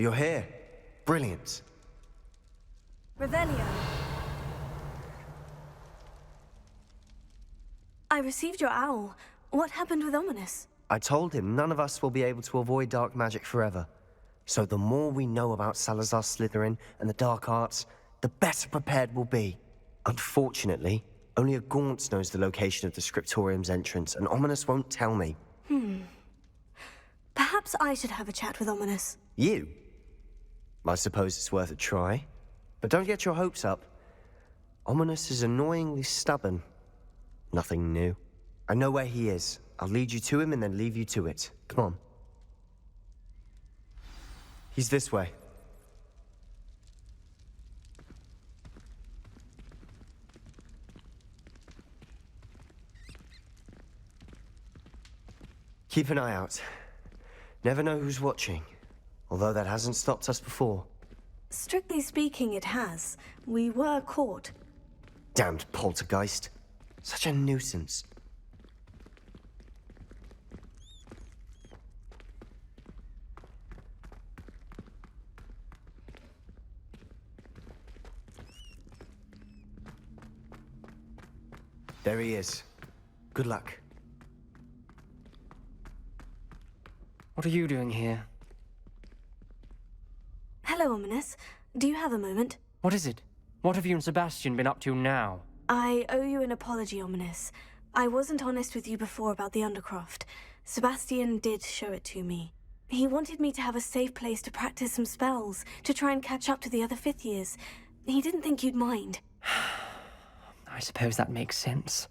You're here. Brilliant. Revelio. I received your owl. What happened with Ominis? I told him none of us will be able to avoid dark magic forever. So the more we know about Salazar Slytherin and the dark arts, the better prepared we'll be. Unfortunately, only a Gaunt knows the location of the scriptorium's entrance, and Ominis won't tell me. Perhaps I should have a chat with Ominis. You? I suppose it's worth a try. But don't get your hopes up. Ominis is annoyingly stubborn. Nothing new. I know where he is. I'll lead you to him and then leave you to it. Come on. He's this way. Keep an eye out. Never know who's watching. Although that hasn't stopped us before. Strictly speaking, it has. We were caught. Damned poltergeist. Such a nuisance. There he is. Good luck. What are you doing here? Hello, Ominis. Do you have a moment? What is it? What have you and Sebastian been up to now? I owe you an apology, Ominis. I wasn't honest with you before about the Undercroft. Sebastian did show it to me. He wanted me to have a safe place to practice some spells, to try and catch up to the other fifth years. He didn't think you'd mind. I suppose that makes sense.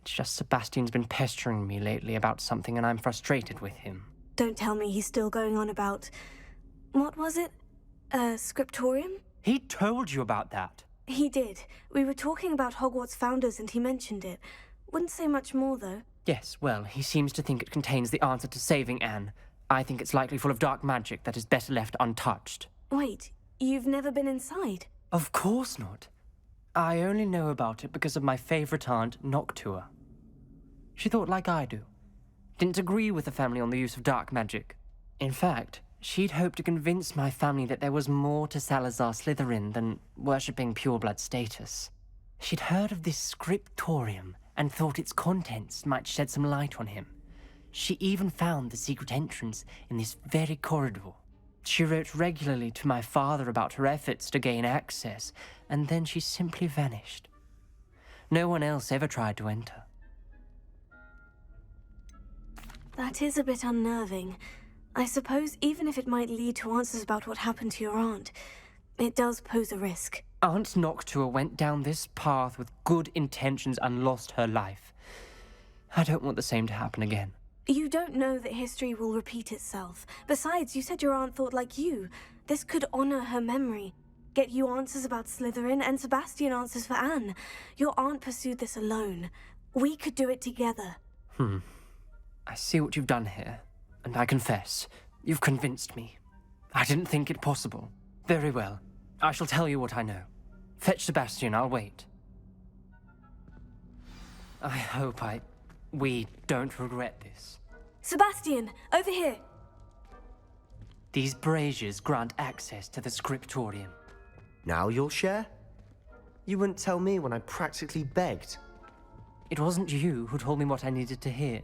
It's just Sebastian's been pestering me lately about something and I'm frustrated with him. Don't tell me he's still going on about... What was it? Scriptorium? He told you about that? He did. We were talking about Hogwarts founders and he mentioned it. Wouldn't say much more, though. Yes, well, he seems to think it contains the answer to saving Anne. I think it's likely full of dark magic that is better left untouched. Wait, you've never been inside? Of course not. I only know about it because of my favorite aunt, Noctua. She thought like I do. Didn't agree with the family on the use of dark magic. In fact, she'd hoped to convince my family that there was more to Salazar Slytherin than worshipping pureblood status. She'd heard of this scriptorium and thought its contents might shed some light on him. She even found the secret entrance in this very corridor. She wrote regularly to my father about her efforts to gain access, and then she simply vanished. No one else ever tried to enter. That is a bit unnerving. I suppose even if it might lead to answers about what happened to your aunt, it does pose a risk. Aunt Noctua went down this path with good intentions and lost her life. I don't want the same to happen again. You don't know that history will repeat itself. Besides, you said your aunt thought like you. This could honor her memory. Get you answers about Slytherin and Sebastian answers for Anne. Your aunt pursued this alone. We could do it together. I see what you've done here, and I confess, you've convinced me. I didn't think it possible. Very well. I shall tell you what I know. Fetch Sebastian, I'll wait. I hope we don't regret this. Sebastian, over here! These braziers grant access to the scriptorium. Now you'll share? You wouldn't tell me when I practically begged. It wasn't you who told me what I needed to hear.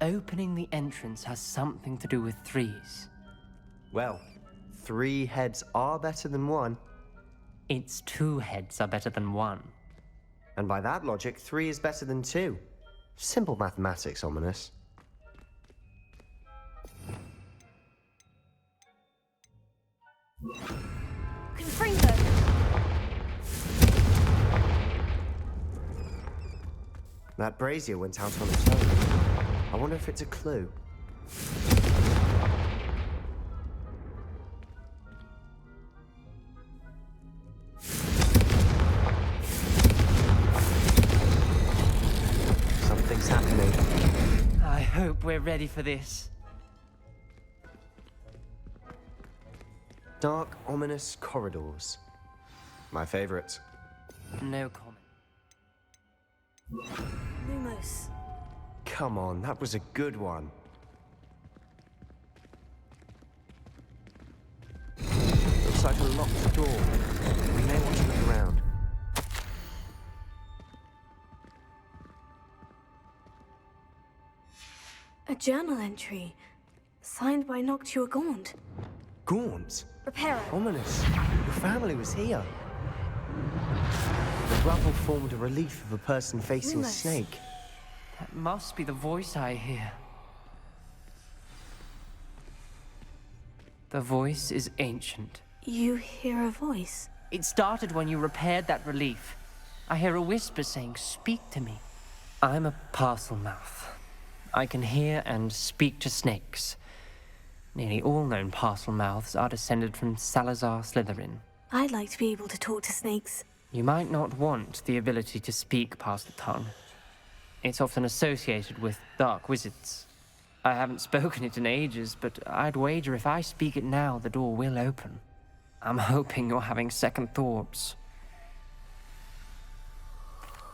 Opening the entrance has something to do with threes. Well, 3 heads are better than 1. Its 2 heads are better than 1. And by that logic, 3 is better than 2. Simple mathematics, Ominis. Confringo! That brazier went out on its own. I wonder if it's a clue. Something's happening. I hope we're ready for this. Dark, ominous corridors. My favorite. No comment. Lumos. Come on, that was a good one. Looks like a locked door. We may want to look around. A journal entry, signed by Noctua Gaunt. Gaunt? Reparo. Ominous. Your family was here. The rubble formed a relief of a person facing a Lumos. snake. That must be the voice I hear. The voice is ancient. You hear a voice? It started when you repaired that relief. I hear a whisper saying, "Speak to me." I'm a parcel mouth. I can hear and speak to snakes. Nearly all known parcel mouths are descended from Salazar Slytherin. I'd like to be able to talk to snakes. You might not want the ability to speak past the tongue. It's often associated with dark wizards. I haven't spoken it in ages, but I'd wager if I speak it now, the door will open. I'm hoping you're having second thoughts.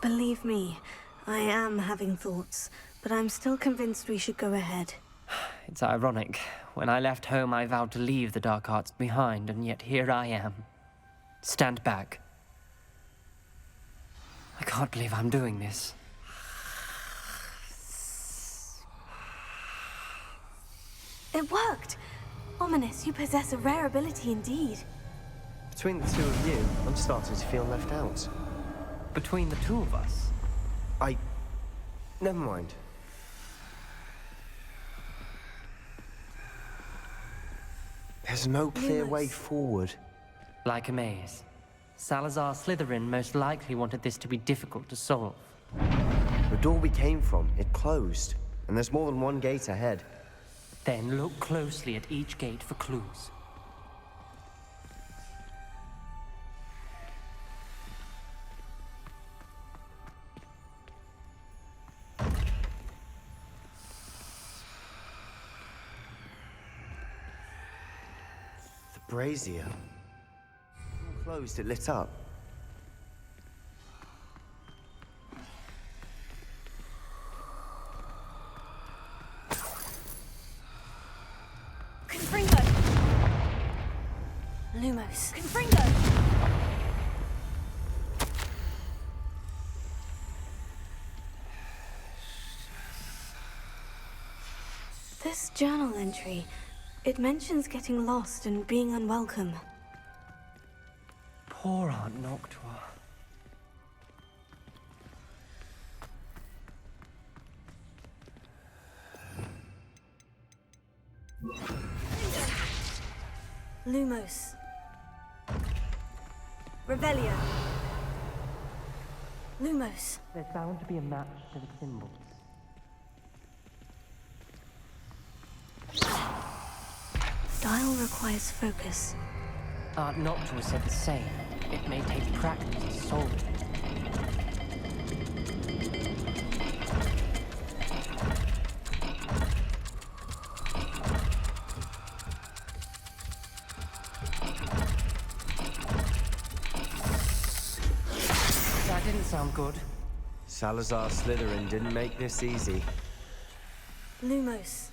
Believe me, I am having thoughts, but I'm still convinced we should go ahead. It's ironic. When I left home, I vowed to leave the dark arts behind, and yet here I am. Stand back. I can't believe I'm doing this. It worked! Ominous, you possess a rare ability indeed. Between the two of you, I'm starting to feel left out. Between the two of us, Never mind. There's no clear Lumos. way forward. like a maze. Salazar Slytherin most likely wanted this to be difficult to solve. The door we came from, it closed. And there's more than one gate ahead. Then look closely at each gate for clues. The brazier. Closed, it lit up. Confringo! Lumos. Confringo! This journal entry, it mentions getting lost and being unwelcome. Poor Aunt Noctua. Lumos. Revelio. Lumos. There's bound to be a match to the symbols. Dial requires focus. Aunt Noctua said the same. It may take practice to solve it. That didn't sound good. Salazar Slytherin didn't make this easy. Lumos.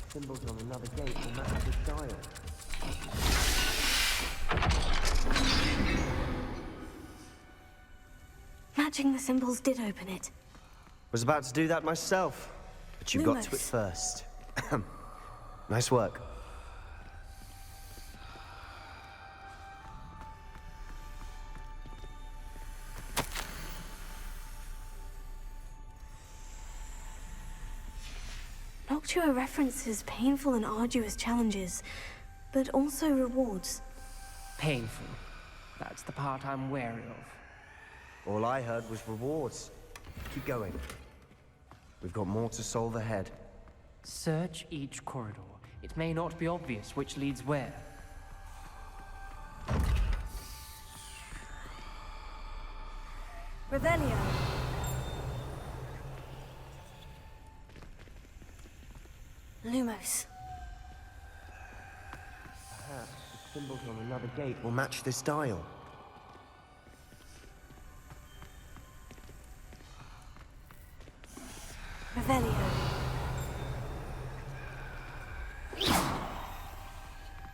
Symbols on another gate will match this dial. Matching the symbols did open it. Was about to do that myself, but you got to it Lumos. first. Nice work. Noctua references painful and arduous challenges, but also rewards. Painful. That's the part I'm wary of. All I heard was rewards. Keep going. We've got more to solve ahead. Search each corridor. It may not be obvious which leads where. Revelio. Lumos. Perhaps the symbols on another gate will match this dial. Revelio.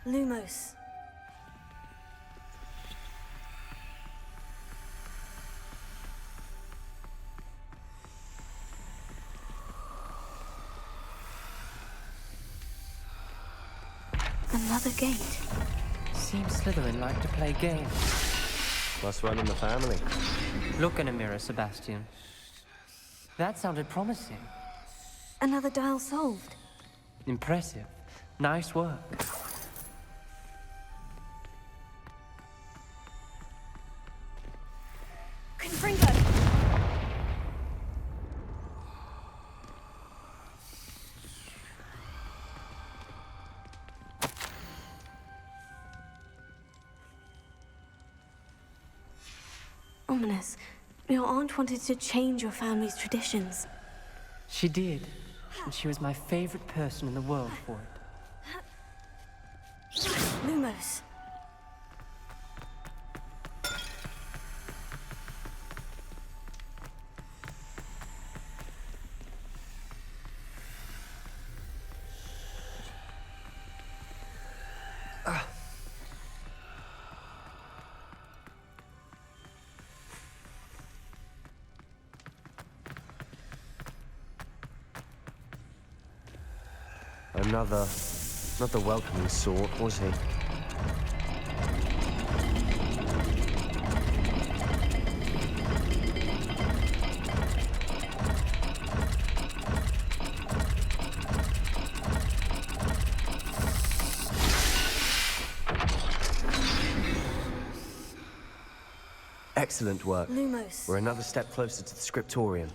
Lumos. Another gate. Seems Slytherin like to play games. Must run in the family. Look in a mirror, Sebastian. That sounded promising. Another dial solved. Impressive. Nice work. Confringo! Ominous. Your aunt wanted to change your family's traditions. She did. And she was my favorite person in the world for it. Lumos. Not the welcoming sort, was he? Excellent work. Lumos. We're another step closer to the scriptorium.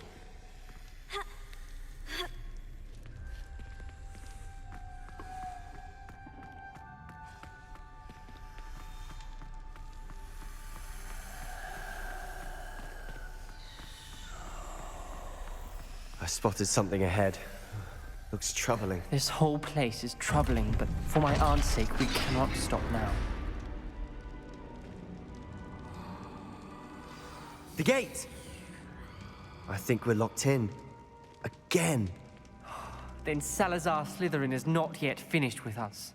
I spotted something ahead. Looks troubling. This whole place is troubling, but for my aunt's sake, we cannot stop now. The gate! I think we're locked in. Again. Then Salazar Slytherin is not yet finished with us.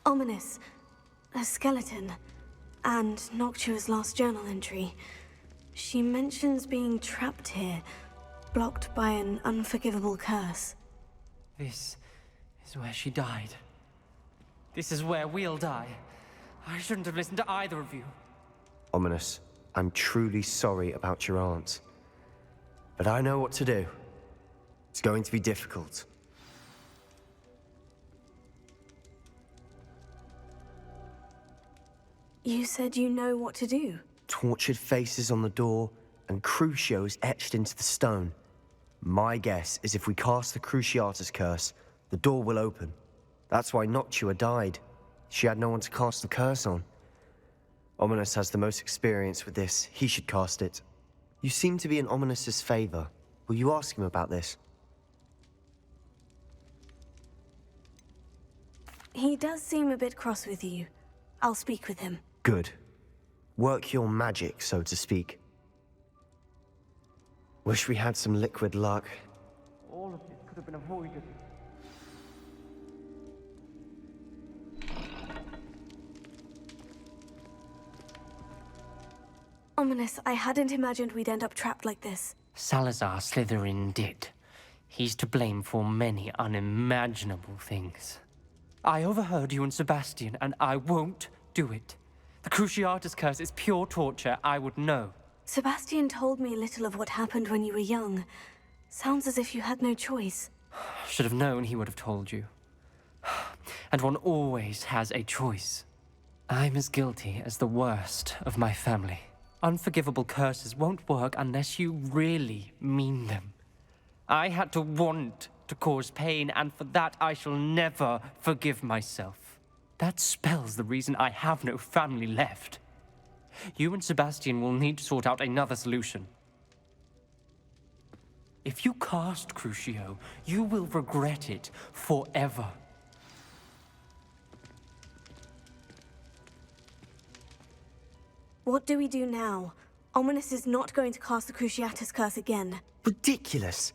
Ominous. A skeleton. And Noctua's last journal entry. She mentions being trapped here, blocked by an unforgivable curse. This is where she died. This is where we'll die. I shouldn't have listened to either of you. Ominous, I'm truly sorry about your aunt. But I know what to do. It's going to be difficult. You said you know what to do. Tortured faces on the door and Crucios etched into the stone. My guess is if we cast the Cruciatus curse, the door will open. That's why Noctua died. She had no one to cast the curse on. Ominous has the most experience with this. He should cast it. You seem to be in Ominous's favor. Will you ask him about this? He does seem a bit cross with you. I'll speak with him. Good. Work your magic, so to speak. Wish we had some liquid luck. All of this could have been avoided. Ominous, I hadn't imagined we'd end up trapped like this. Salazar Slytherin did. He's to blame for many unimaginable things. I overheard you and Sebastian, and I won't do it. The Cruciatus curse is pure torture. I would know. Sebastian told me little of what happened when you were young. Sounds as if you had no choice. Should have known he would have told you. And one always has a choice. I'm as guilty as the worst of my family. Unforgivable curses won't work unless you really mean them. I had to want to cause pain, and for that I shall never forgive myself. That spell's the reason I have no family left. You and Sebastian will need to sort out another solution. If you cast Crucio, you will regret it forever. What do we do now? Ominis is not going to cast the Cruciatus Curse again. Ridiculous.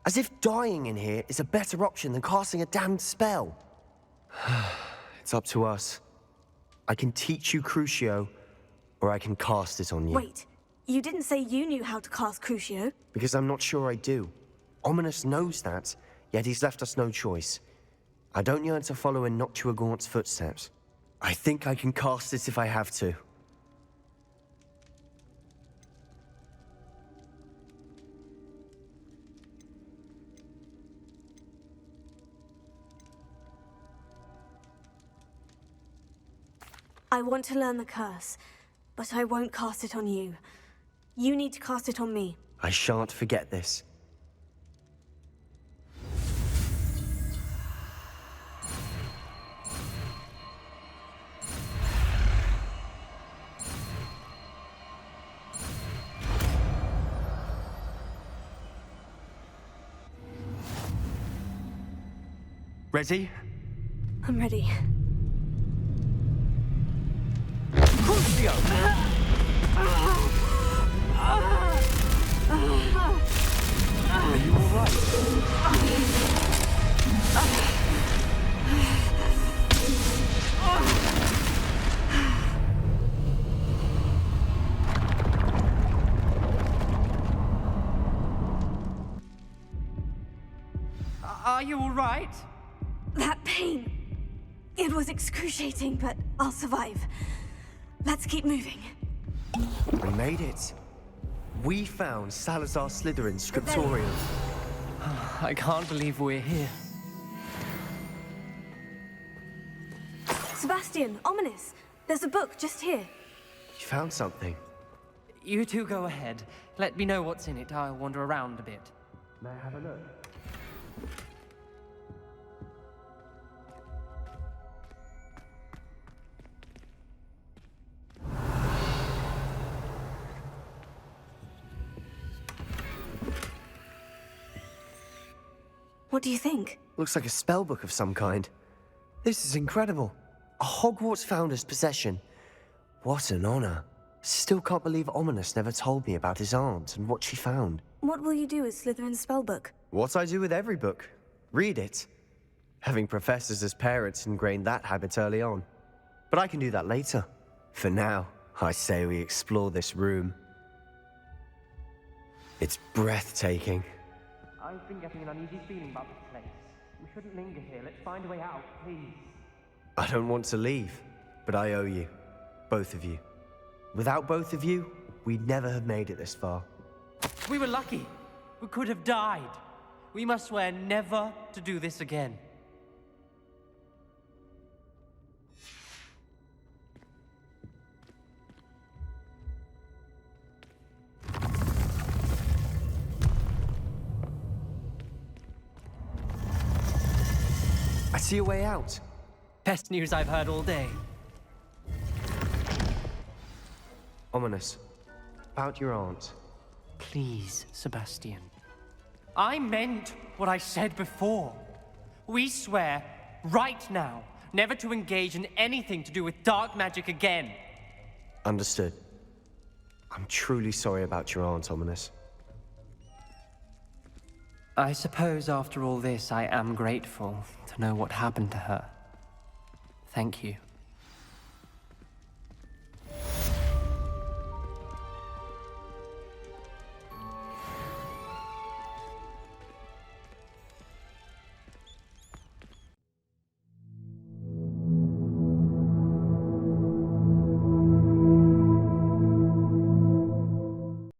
As if dying in here is a better option than casting a damned spell. It's up to us. I can teach you Crucio, or I can cast it on you. Wait, you didn't say you knew how to cast Crucio? Because I'm not sure I do. Ominis knows that, yet he's left us no choice. I don't yearn to follow in Noctua Gaunt's footsteps. I think I can cast it if I have to. I want to learn the curse, but I won't cast it on you. You need to cast it on me. I shan't forget this. Ready? I'm ready. Crucio! Are you all right? Are you all right? That pain. It was excruciating, but I'll survive. Let's keep moving. We made it. We found Salazar Slytherin's scriptorium. I can't believe we're here. Sebastian, Ominis, there's a book just here. You found something. You two go ahead. Let me know what's in it. I'll wander around a bit. May I have a look? What do you think? Looks like a spellbook of some kind. This is incredible. A Hogwarts founder's possession. What an honor. Still can't believe Ominis never told me about his aunt and what she found. What will you do with Slytherin's spellbook? What I do with every book. Read it. Having professors as parents ingrained that habit early on. But I can do that later. For now, I say we explore this room. It's breathtaking. I've been getting an uneasy feeling about this place. We shouldn't linger here. Let's find a way out, please. I don't want to leave, but I owe you. Both of you. Without both of you, we'd never have made it this far. We were lucky. We could have died. We must swear never to do this again. I see a way out. Best news I've heard all day. Ominis, about your aunt. Please, Sebastian. I meant what I said before. We swear, right now, never to engage in anything to do with dark magic again. Understood. I'm truly sorry about your aunt, Ominis. I suppose after all this, I am grateful to know what happened to her. Thank you.